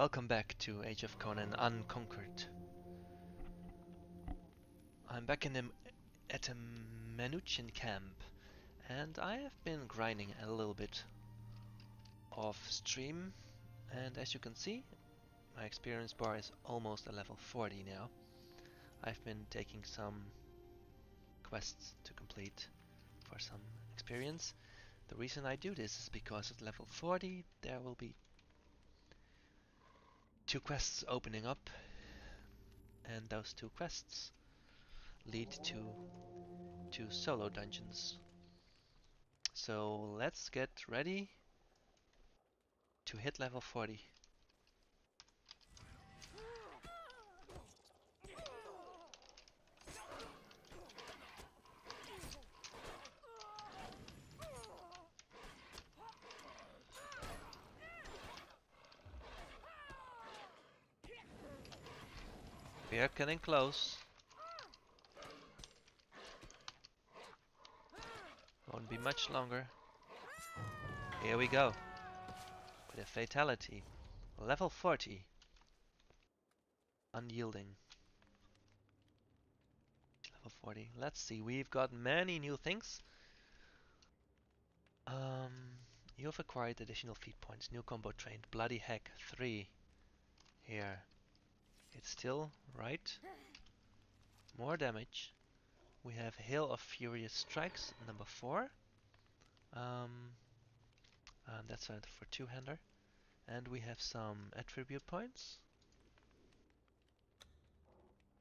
Welcome back to Age of Conan Unconquered. I'm back at a Manuchian camp, and I have been grinding a little bit off stream, and as you can see, my experience bar is almost a level 40 now. I've been taking some quests to complete for some experience. The reason I do this is because at level 40 there will be 2 quests opening up, and those 2 quests lead to 2 solo dungeons. So let's get ready to hit level 40. We are getting close. Won't be much longer. Here we go. With a fatality. Level 40. Unyielding. Level 40. Let's see. We've got many new things. You have acquired additional feat points. New combo trained. Bloody Heck 3. Here. It's still right. More damage. We have Hail of Furious Strikes, number 4. That's for two-hander. And we have some attribute points.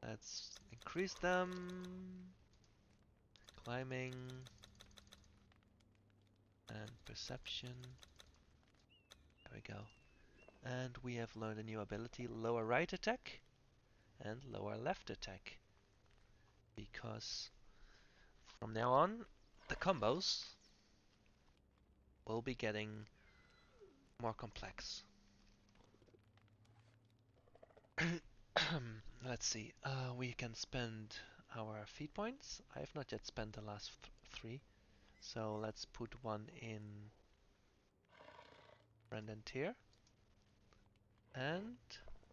Let's increase them. Climbing. And perception. There we go. And we have learned a new ability, lower right attack and lower left attack. Because from now on, the combos will be getting more complex. Let's see. We can spend our feat points. I have not yet spent the last 3. So let's put one in Random Tier. And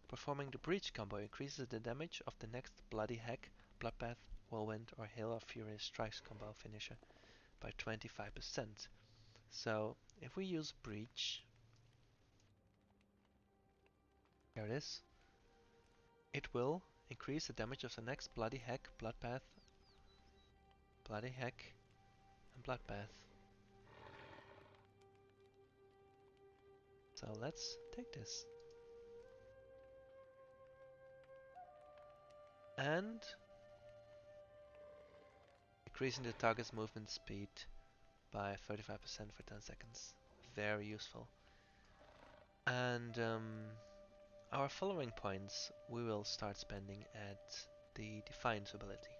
performing the Breach combo increases the damage of the next Bloody Heck, Bloodbath, Whirlwind or Hail of Furious Strikes combo finisher by 25%. So if we use Breach, here it is, it will increase the damage of the next Bloody Heck, Bloodbath, Bloody Heck and Bloodbath. So let's take this. And increasing the target's movement speed by 35% for 10 seconds. Very useful. And our following points we will start spending at the Defiance ability.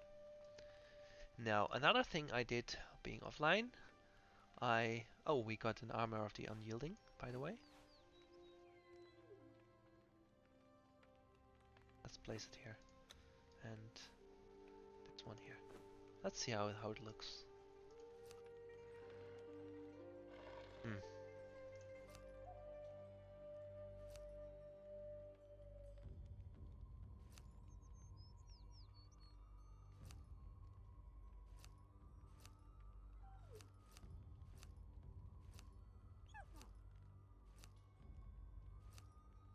Now another thing I did being offline, we got an Armor of the Unyielding, by the way. Let's place it here. And this one here. Let's see how it looks.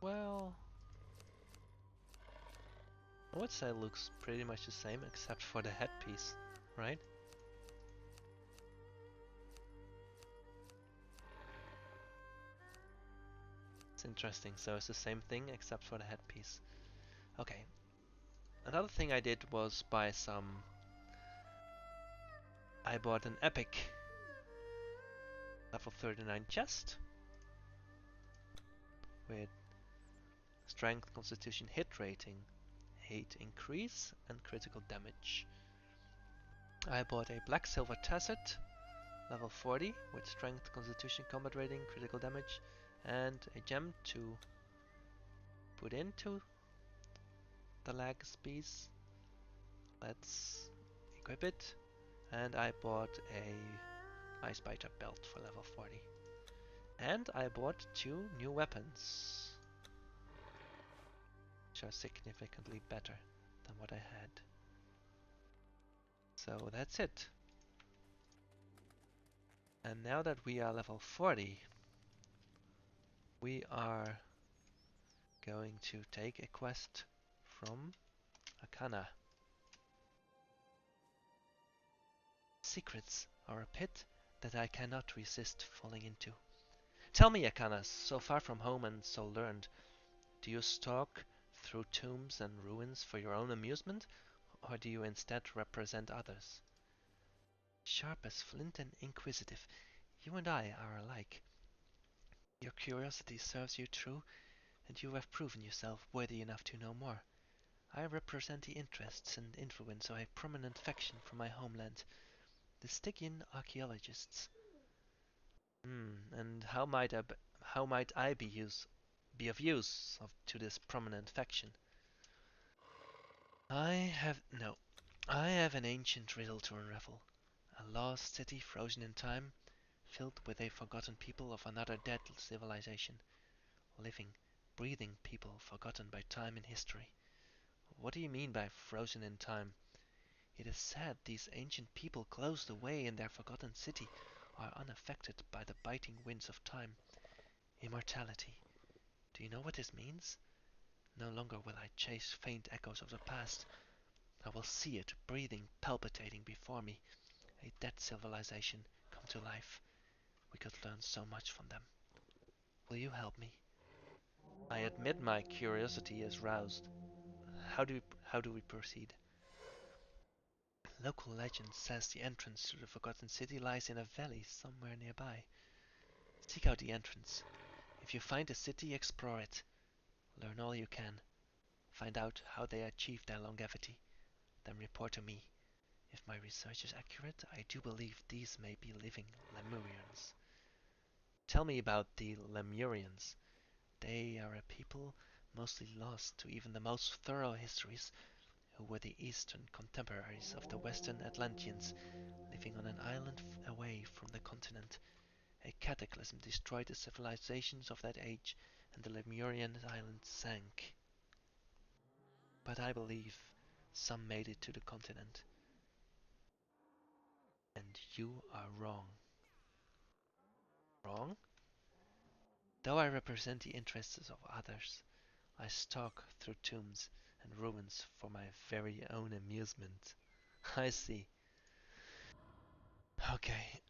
Well, I would say it looks pretty much the same except for the headpiece, right? It's interesting, so it's the same thing except for the headpiece. Okay, another thing I did was buy I bought an epic level 39 chest with strength, constitution, hit rating, 8 increase and critical damage. I bought a black silver tacet level 40 with strength, constitution, combat rating, critical damage and a gem to put into the legs piece. Let's equip it. And I bought a Ice Biter belt for level 40. And I bought 2 new weapons. are significantly better than what I had. So that's it. And now that we are level 40, we are going to take a quest from Akana. Secrets are a pit that I cannot resist falling into. Tell me, Akana, so far from home and so learned, do you stalk through tombs and ruins for your own amusement, or do you instead represent others? Sharp as flint and inquisitive, you and I are alike. Your curiosity serves you true, and you have proven yourself worthy enough to know more. I represent the interests and influence of a prominent faction from my homeland, the Stygian archaeologists. And how might I be of use to this prominent faction? I have an ancient riddle to unravel. A lost city frozen in time, filled with a forgotten people of another dead civilization. Living, breathing people forgotten by time and history. What do you mean by frozen in time? It is said these ancient people closed away in their forgotten city are unaffected by the biting winds of time. Immortality. Do you know what this means? No longer will I chase faint echoes of the past. I will see it breathing, palpitating before me. A dead civilization come to life. We could learn so much from them. Will you help me? I admit my curiosity is roused. How do we proceed? Local legend says the entrance to the Forgotten City lies in a valley somewhere nearby. Seek out the entrance. If you find the city, explore it. Learn all you can. Find out how they achieved their longevity. Then report to me. If my research is accurate, I do believe these may be living Lemurians. Tell me about the Lemurians. They are a people mostly lost to even the most thorough histories, who were the eastern contemporaries of the western Atlanteans, living on an island away from the continent. A cataclysm destroyed the civilizations of that age, and the Lemurian island sank. But I believe some made it to the continent. And you are wrong. Wrong? Though I represent the interests of others, I stalk through tombs and ruins for my very own amusement. I see. Okay,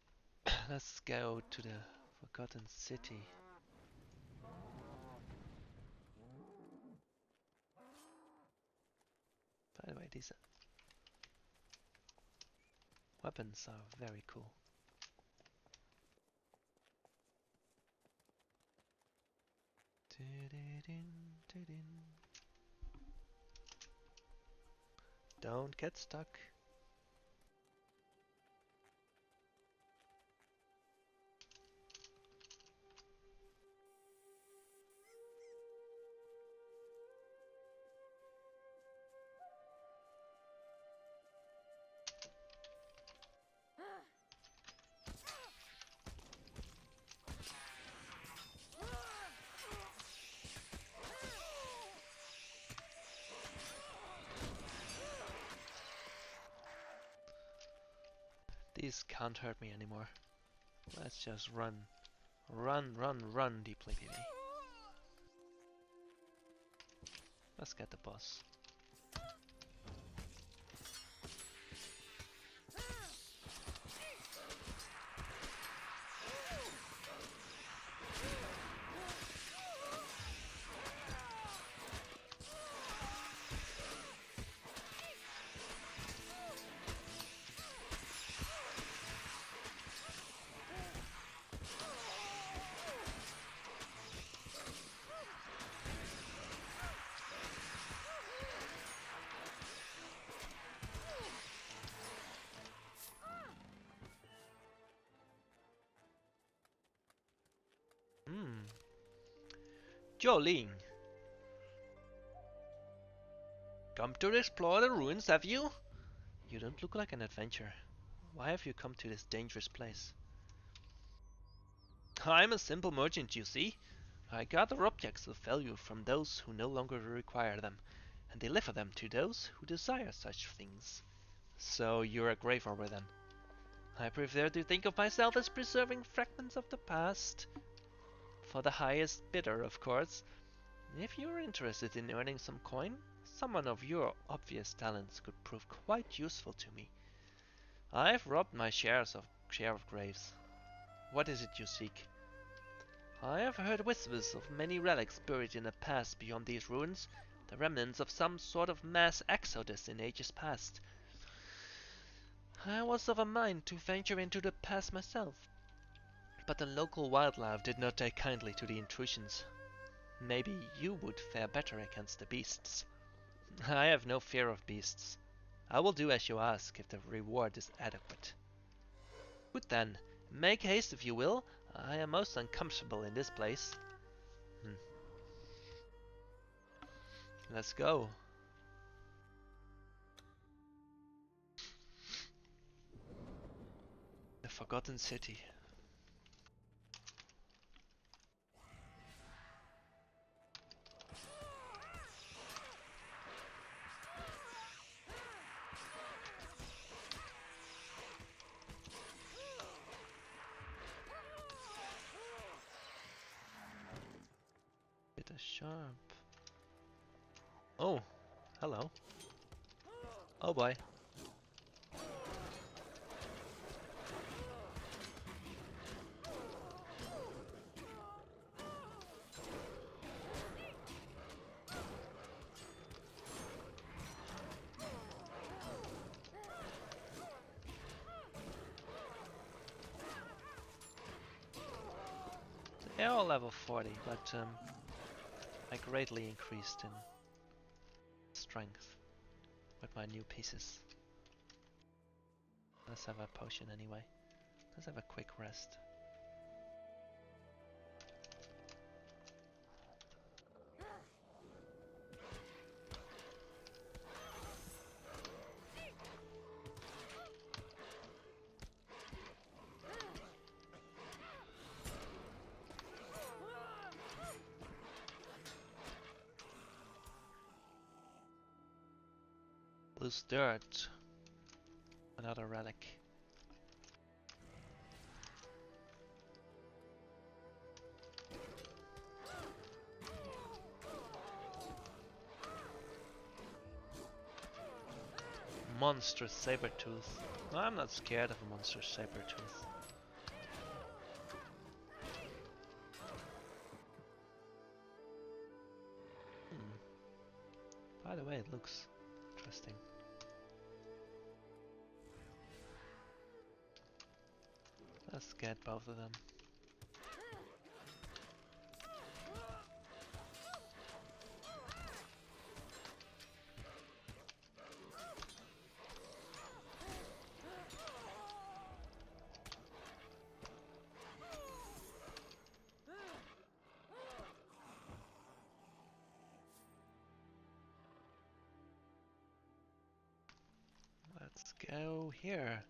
let's go to the Forgotten City. By the way, these weapons are very cool. Don't get stuck. These can't hurt me anymore. Let's just run. Run, run, run deeply, baby. Let's get the boss. Jolene. Come to explore the ruins, have you? You don't look like an adventurer. Why have you come to this dangerous place? I'm a simple merchant, you see. I gather objects of value from those who no longer require them, and deliver them to those who desire such things. So you're a grave robber then? I prefer to think of myself as preserving fragments of the past. For the highest bidder, of course. If you're interested in earning some coin, someone of your obvious talents could prove quite useful to me. I've robbed my share of graves. What is it you seek? I have heard whispers of many relics buried in the past beyond these ruins, the remnants of some sort of mass exodus in ages past. I was of a mind to venture into the past myself, but the local wildlife did not take kindly to the intrusions. Maybe you would fare better against the beasts. I have no fear of beasts. I will do as you ask if the reward is adequate. Good then, make haste if you will. I am most uncomfortable in this place. Let's go. The Forgotten City. Bit of sharp. Oh, hello. Oh boy. They're all level 40, but I greatly increased in strength with my new pieces. Let's have a potion anyway. Let's have a quick rest. Loose dirt. Another relic. Monstrous saber-tooth. I'm not scared of a monstrous saber-tooth. By the way, it looks interesting. Let's get both of them. Let's go here.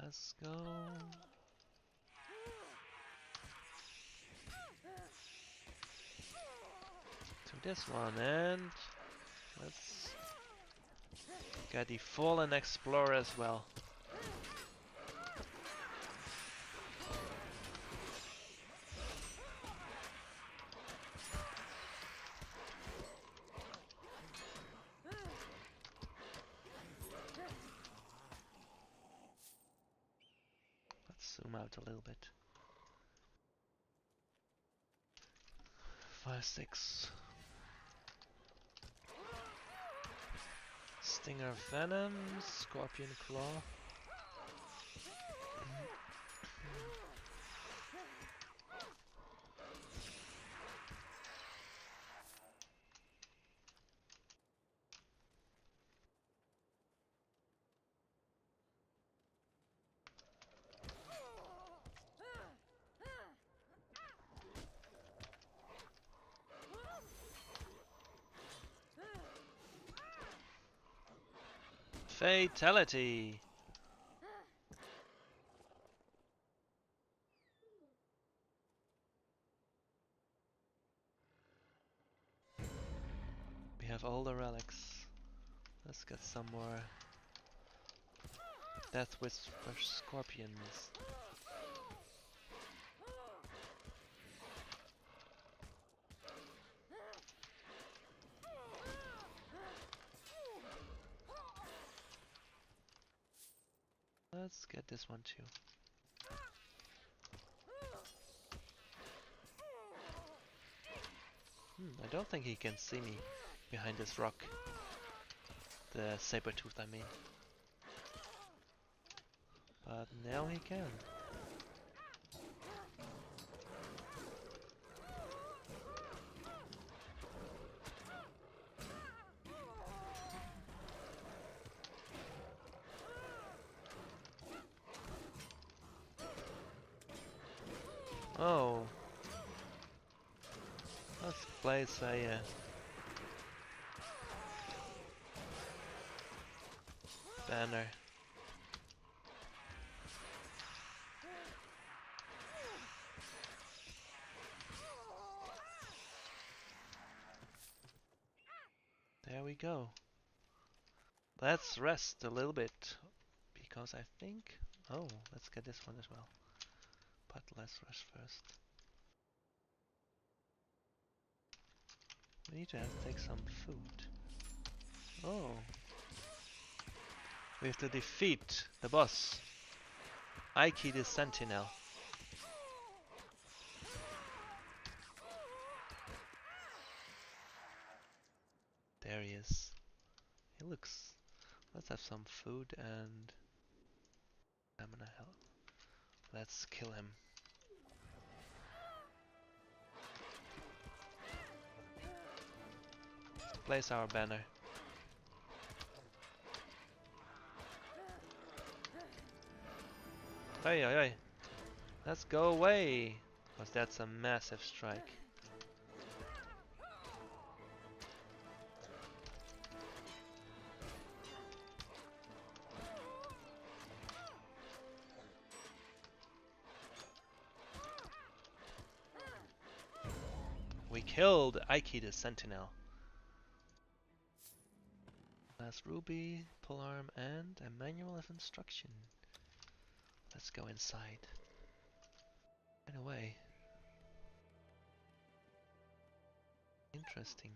Let's go. To this one, and let's get the Fallen Explorer as well. Zoom out a little bit. 5, 6. Stinger Venom, Scorpion Claw. Fatality! We have all the relics. Let's get some more Death Whisper Scorpions. Let's get this one too. I don't think he can see me behind this rock. The saber-tooth, I mean. But now he can. Oh. Let's place a banner. There we go. Let's rest a little bit, because I think... Oh, let's get this one as well. But let's rest first. We need to take some food. Oh. We have to defeat the boss. Aiki the Sentinel. There he is. He looks... Let's have some food and... stamina health. Let's kill him. Place our banner. Hey, hey, hey. Let's go away. Because that's a massive strike. We killed Aiki the Sentinel. Last ruby, polearm, and a manual of instruction. Let's go inside. Right away. Interesting.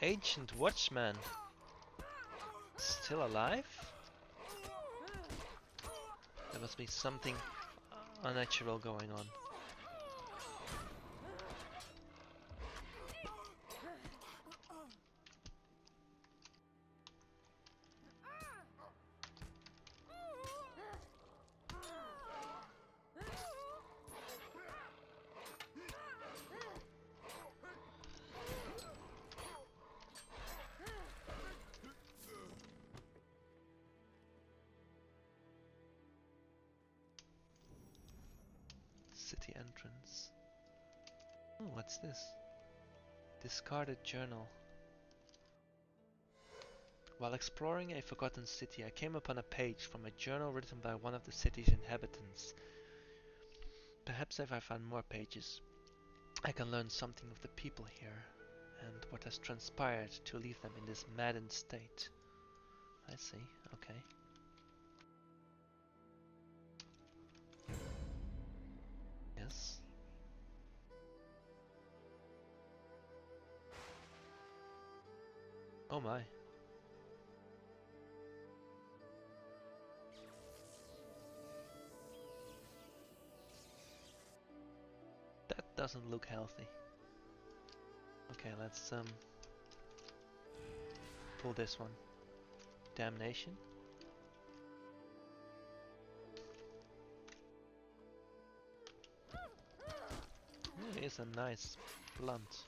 Ancient Watchman. Still alive? There must be something unnatural going on. City entrance. Oh, what's this? Discarded journal. While exploring a forgotten city, I came upon a page from a journal written by one of the city's inhabitants. Perhaps if I find more pages, I can learn something of the people here, and what has transpired to leave them in this maddened state. I see, okay. Yes. Oh my. doesn't look healthy. Okay, let's pull this one. Damnation. Ooh, it's a nice blunt.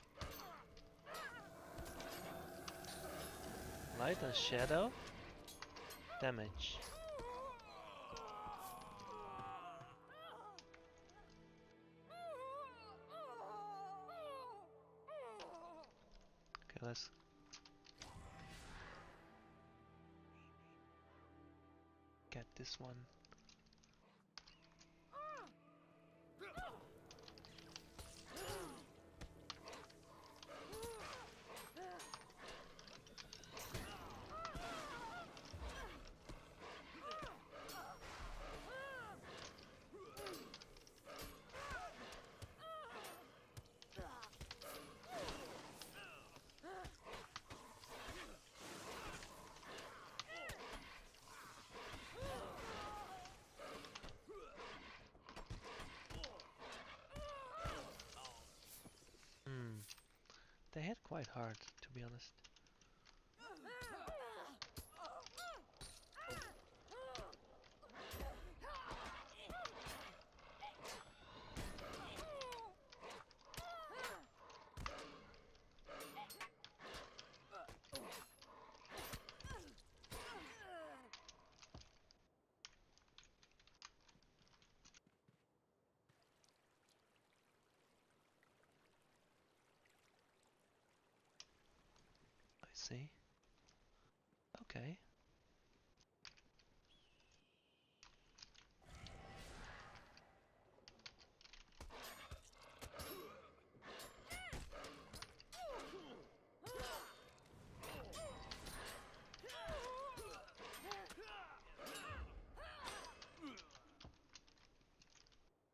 Light and shadow. Damage. Okay, let's get this one. They hit quite hard, to be honest. I see. Okay.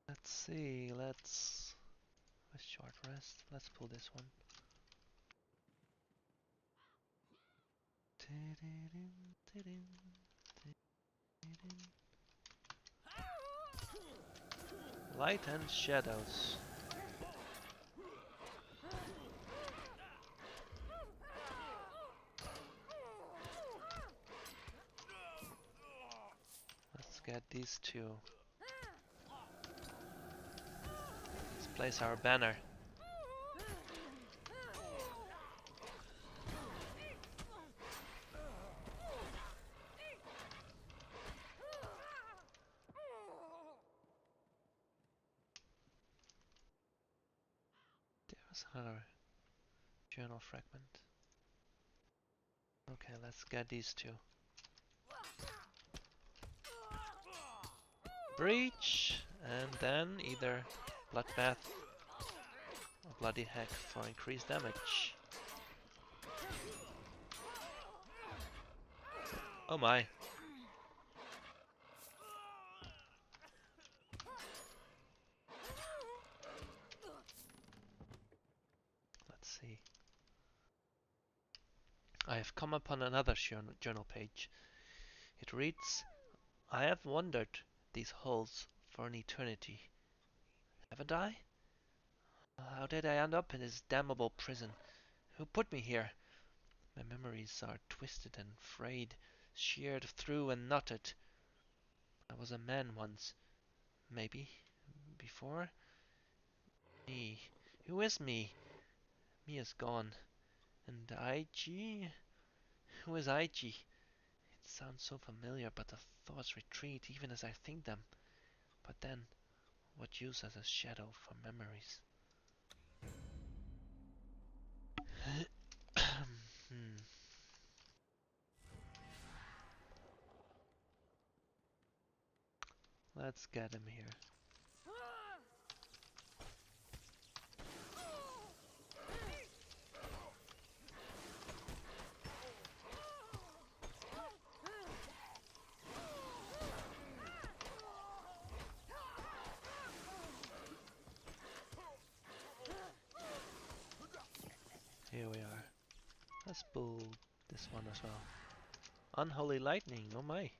Let's see, let's a short rest. Let's pull this one. Light and shadows. Let's get these two. Let's place our banner. There's another journal fragment. Okay, let's get these two. Breach, and then either Bloodbath or Bloody Heck for increased damage. Oh my. Let's see. I have come upon another journal page. It reads, I have wandered these halls for an eternity. Haven't I? How did I end up in this damnable prison? Who put me here? My memories are twisted and frayed, sheared through and knotted. I was a man once. Maybe. Before? Me. Who is me? Me is gone. And IG? Who is IG? It sounds so familiar, but the thoughts retreat even as I think them. But then, what use as a shadow for memories? Let's get him here. Here we are. Let's pull this one as well. Unholy lightning, oh my.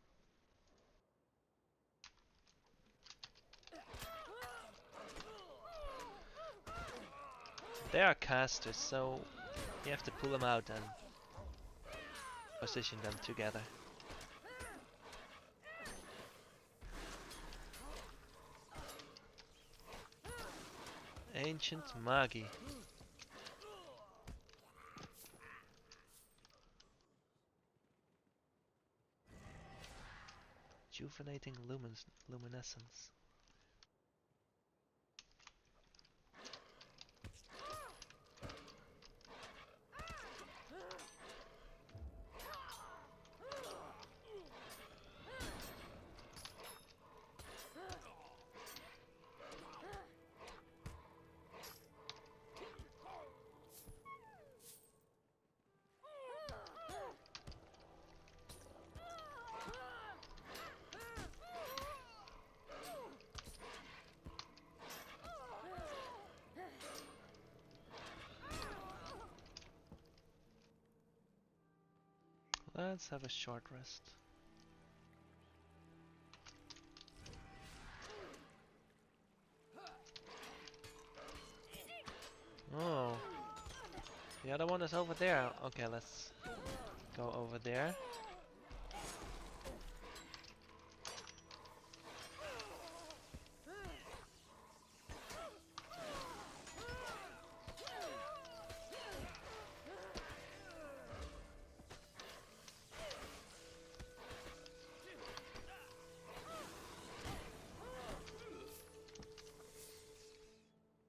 They are casters, so you have to pull them out and position them together. Ancient Magi. Rejuvenating luminescence. Let's have a short rest. Oh, the other one is over there. Okay, let's go over there.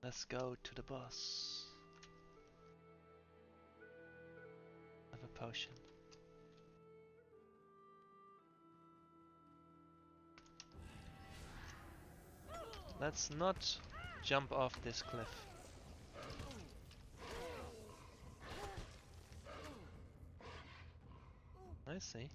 Let's go to the boss. Have a potion. Let's not jump off this cliff. I see.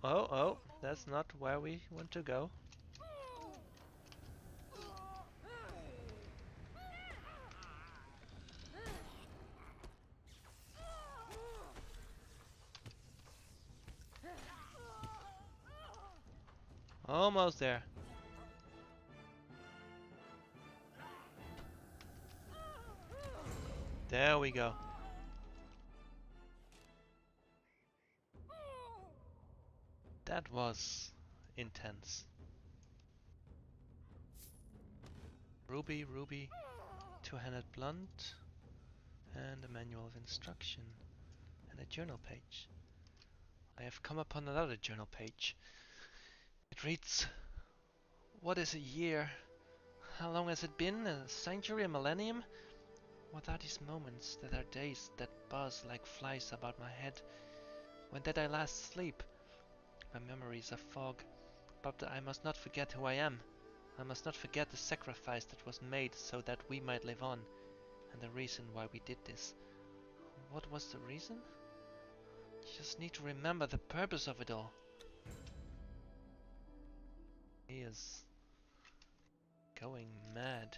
Oh, that's not where we want to go. Almost there. There we go. That was intense. Ruby, two-handed blunt, and a manual of instruction, and a journal page. I have come upon another journal page. It reads, "What is a year? How long has it been? A century? A millennium? What are these moments that are days that buzz like flies about my head? When did I last sleep? My memory is a fog, but I must not forget who I am. I must not forget the sacrifice that was made so that we might live on, and the reason why we did this. What was the reason? Just need to remember the purpose of it all." He is going mad.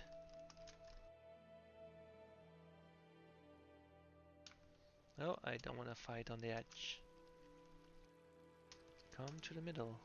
No, I don't want to fight on the edge. Come to the middle.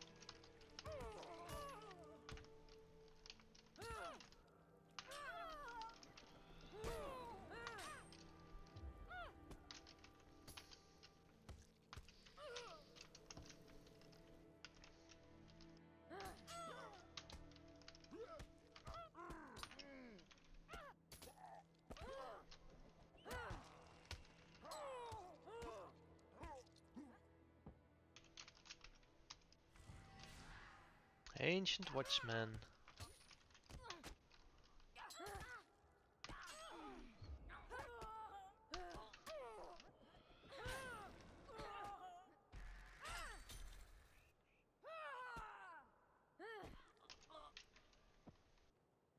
Ancient Watchman.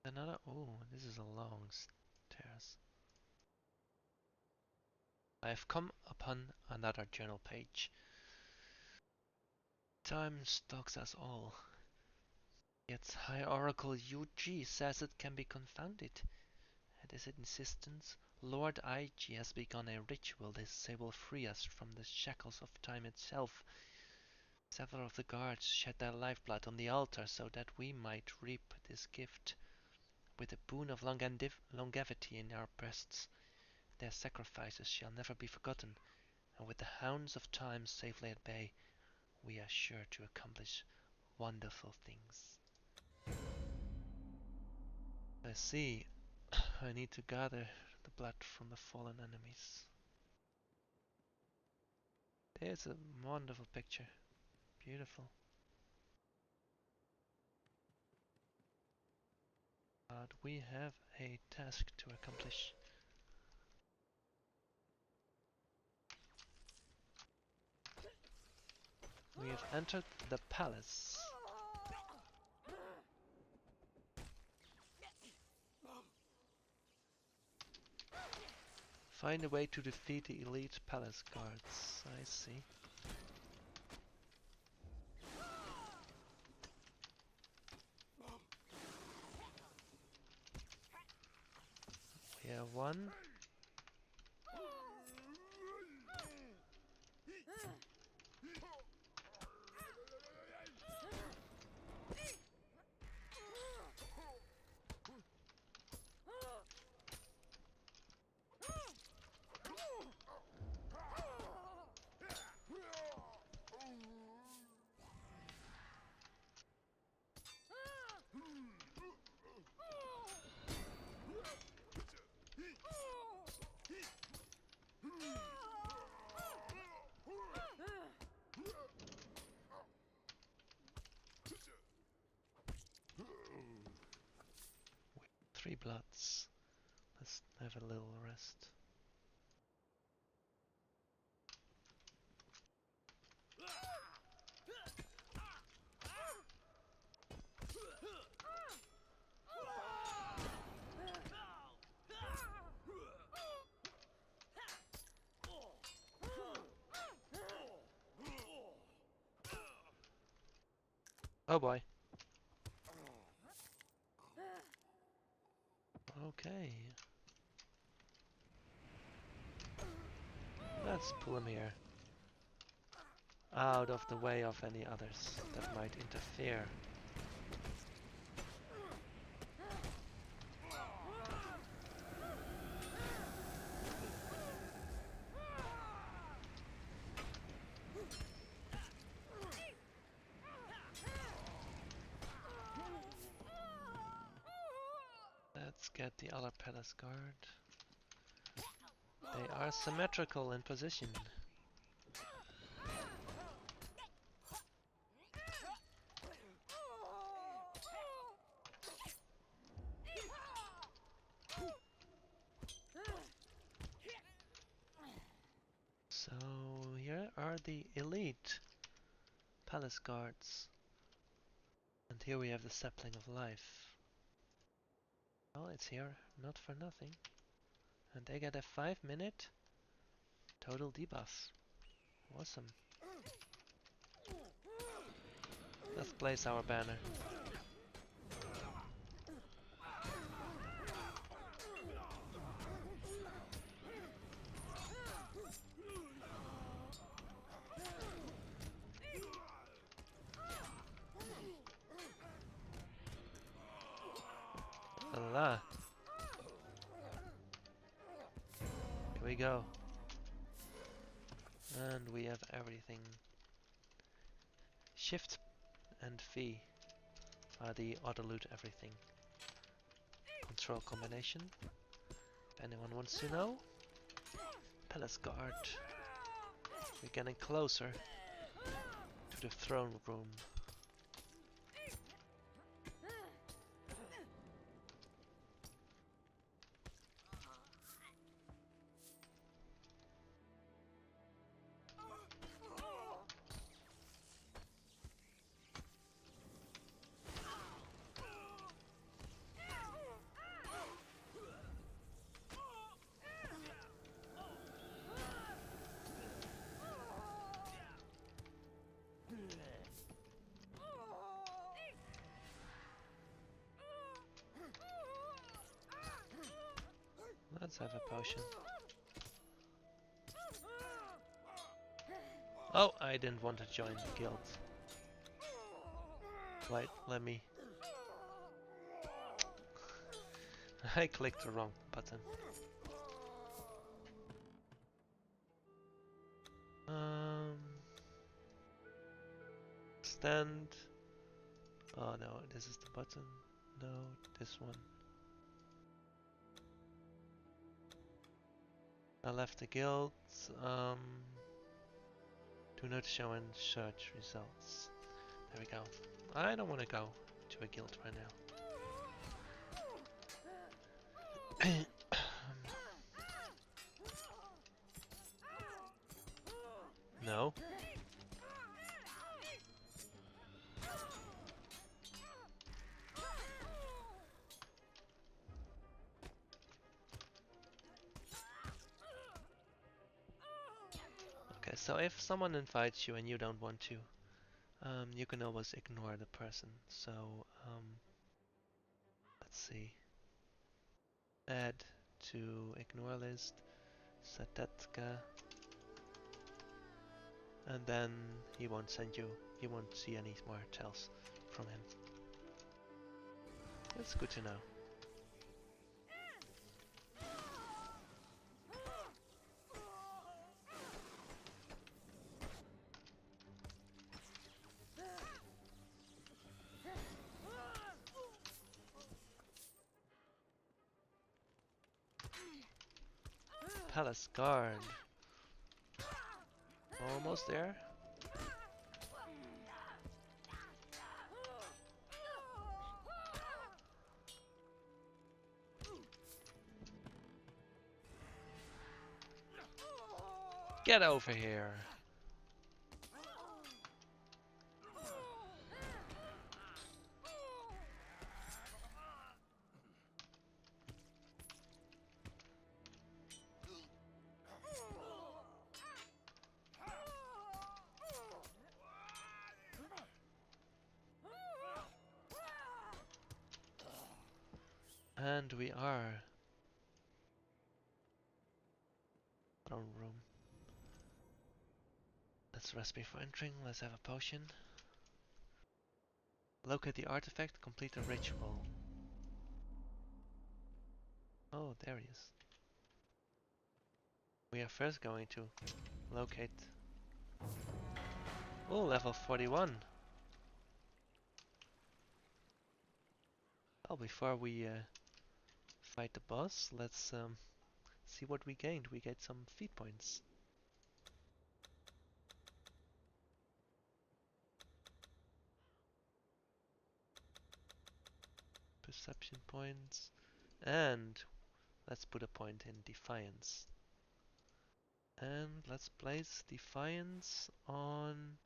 Another. Oh, this is a long stairs. I have come upon another journal page. Time stalks us all. Yet High Oracle UG says it can be confounded. At his insistence, Lord IG has begun a ritual they say will free us from the shackles of time itself. Several of the guards shed their lifeblood on the altar so that we might reap this gift. With the boon of longevity in our breasts, their sacrifices shall never be forgotten, and with the hounds of time safely at bay, we are sure to accomplish wonderful things. I see. I need to gather the blood from the fallen enemies. There's a wonderful picture. Beautiful. But we have a task to accomplish. We have entered the palace. Find a way to defeat the elite palace guards. I see. We have one. Three bloods. Let's have a little rest. Oh boy. Okay. Let's pull him here. Out of the way of any others that might interfere. Let's get the other palace guard. They are symmetrical in position. So here are the elite palace guards. And here we have the sapling of life. Well, it's here, not for nothing. And they get a 5-minute total debuff. Awesome. Let's place our banner. Allah. Here we go. And we have everything. Shift and V are the auto loot everything. Control combination. If anyone wants to know. Palace guard. We're getting closer to the throne room. Let's have a potion. Oh, I didn't want to join the guild. Wait, let me... I clicked the wrong button. Stand. Oh no, this is the button. No, this one. I left the guild. Do not show and search results. There we go. I don't want to go to a guild right now. No. Okay, so if someone invites you and you don't want to, you can always ignore the person. So, let's see. Add to ignore list, Satatka, and then he won't send you, you won't see any more tells from him. That's good to know. Palace guard. Almost there. Get over here. And we are throne room. Let's rest before entering. Let's have a potion. Locate the artifact. Complete the ritual. Oh, there he is. We are first going to locate. Oh, level 41. Well, before we fight the boss, let's see what we gained. We get some feat points. Perception points. And let's put a point in Defiance. And let's place Defiance on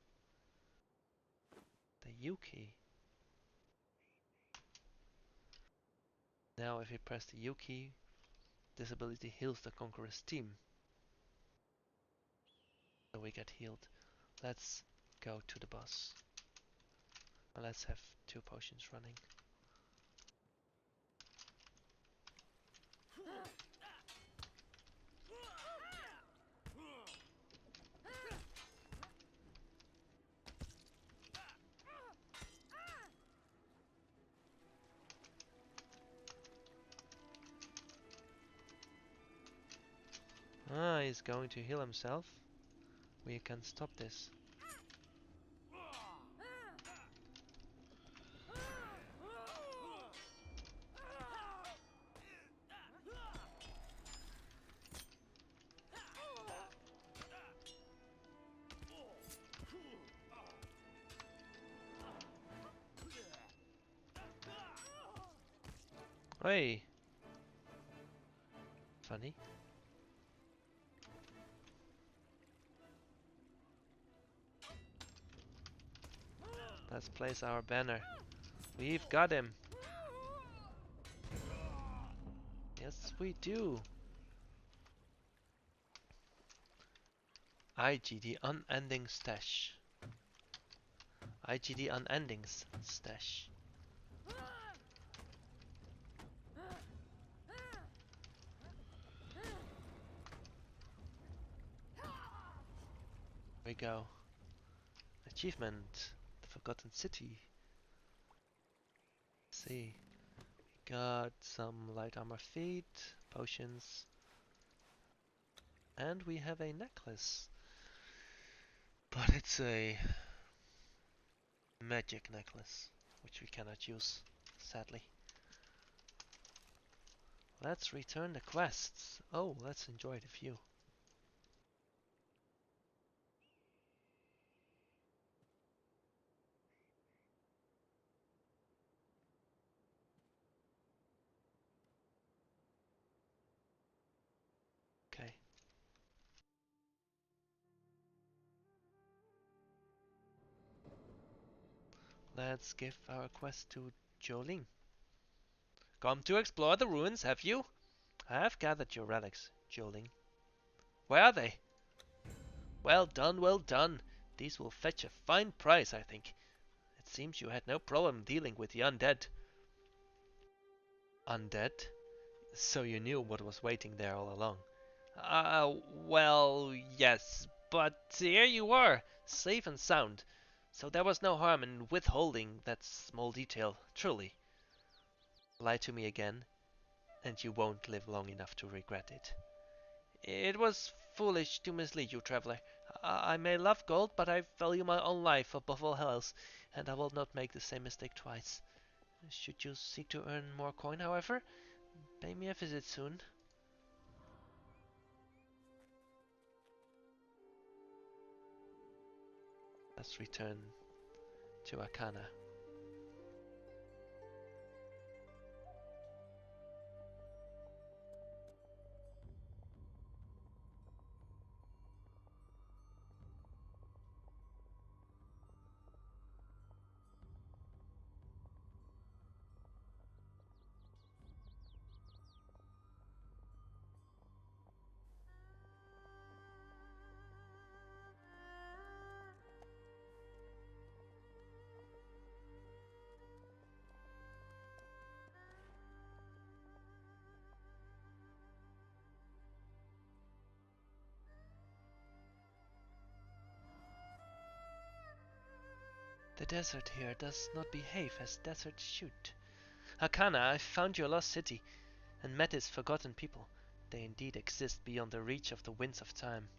the Yuki. Now if we press the Yuki, this ability heals the Conqueror's team. So we get healed. Let's go to the boss. Let's have 2 potions running. Ah, he's going to heal himself. We can stop this. Hey! Funny. Let's place our banner. We've got him. Yes, we do. IGD unending stash. IGD unending stash. we go. Achievement. The Forgotten City. Let's see. We got some light armor feet, potions, and we have a necklace. But it's a magic necklace, which we cannot use, sadly. Let's return the quests. Oh, let's enjoy the view. Okay. Let's give our quest to Jolene. Come to explore the ruins, have you? I have gathered your relics, Jolene. Where are they? Well done, well done. These will fetch a fine price, I think. It seems you had no problem dealing with the undead. Undead? So you knew what was waiting there all along. Well, yes, but here you are, safe and sound. So there was no harm in withholding that small detail, truly. Lie to me again, and you won't live long enough to regret it. It was foolish to mislead you, traveler. I may love gold, but I value my own life above all else, and I will not make the same mistake twice. Should you seek to earn more coin, however, pay me a visit soon. Let's return to Akana. The desert here does not behave as deserts should. Akana, I found your lost city, and met its forgotten people. They indeed exist beyond the reach of the winds of time.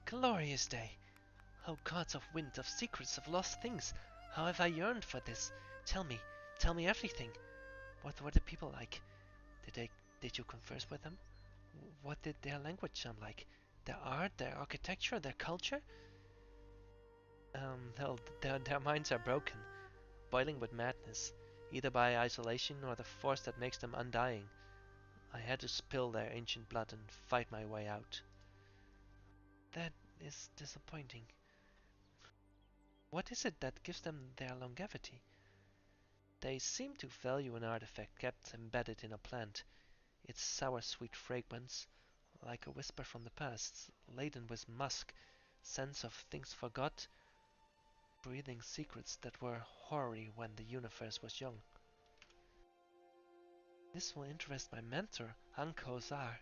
Glorious day! O gods of wind, of secrets, of lost things! How have I yearned for this! Tell me everything! What were the people like? Did you converse with them? What did their language sound like? Their art, their architecture, their culture? Their minds are broken, boiling with madness, either by isolation or the force that makes them undying. I had to spill their ancient blood and fight my way out. That is disappointing. What is it that gives them their longevity? They seem to value an artifact kept embedded in a plant, its sour sweet fragrance, like a whisper from the past, laden with musk, sense of things forgot, breathing secrets that were hoary when the universe was young. This will interest my mentor, Unconquered.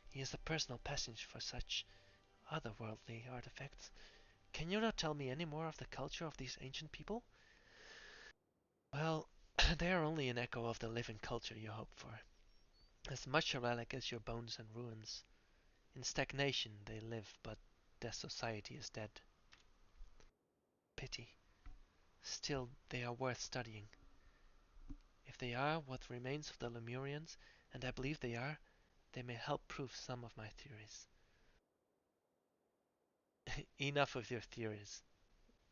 He has a personal passion for such otherworldly artifacts. Can you not tell me any more of the culture of these ancient people? Well, they are only an echo of the living culture you hope for. As much a relic as your bones and ruins. In stagnation they live, but their society is dead. Pity. Still, they are worth studying. If they are what remains of the Lemurians, and I believe they are, they may help prove some of my theories. Enough of your theories.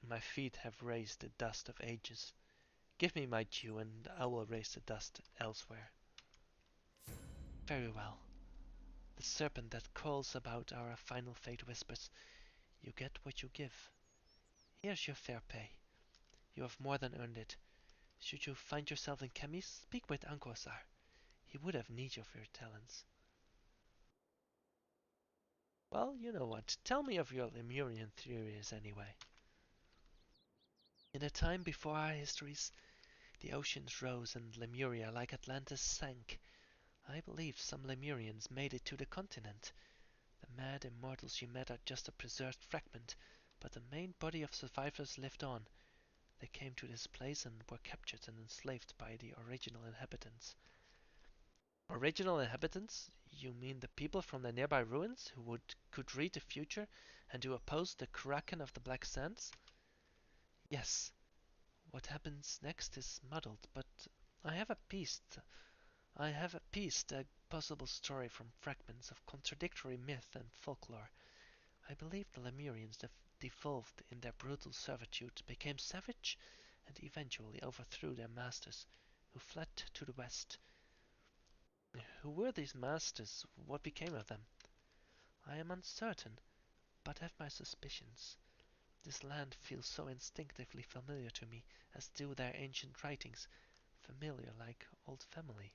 My feet have raised the dust of ages. Give me my due, and I will raise the dust elsewhere. Very well. The serpent that calls about our final fate whispers, you get what you give. Here's your fair pay. You have more than earned it. Should you find yourself in Chemis, speak with Unconquered. He would have need of your talents. Well, you know what. Tell me of your Lemurian theories anyway. In a time before our histories, the oceans rose and Lemuria, like Atlantis, sank. I believe some Lemurians made it to the continent. The mad immortals you met are just a preserved fragment, but the main body of survivors lived on. They came to this place and were captured and enslaved by the original inhabitants. Original inhabitants? You mean the people from the nearby ruins who could read the future and who opposed the Kraken of the Black Sands? Yes. What happens next is muddled, but I have pieced a possible story from fragments of contradictory myth and folklore. I believe the Lemurians devolved in their brutal servitude, became savage, and eventually overthrew their masters, who fled to the west. Who were these masters? What became of them? I am uncertain, but have my suspicions. This land feels so instinctively familiar to me, as do their ancient writings, familiar like old family.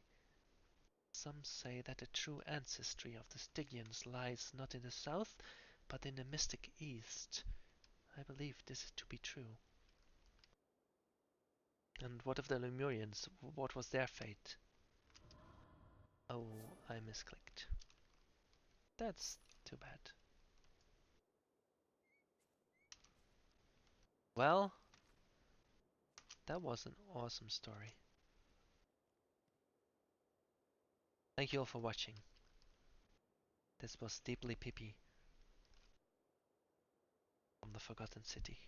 Some say that the true ancestry of the Stygians lies not in the south, but in the mystic east. I believe this to be true. And what of the Lemurians? What was their fate? Oh, I misclicked. That's too bad. Well, that was an awesome story. Thank you all for watching. This was DoctorPipi from the Forgotten City.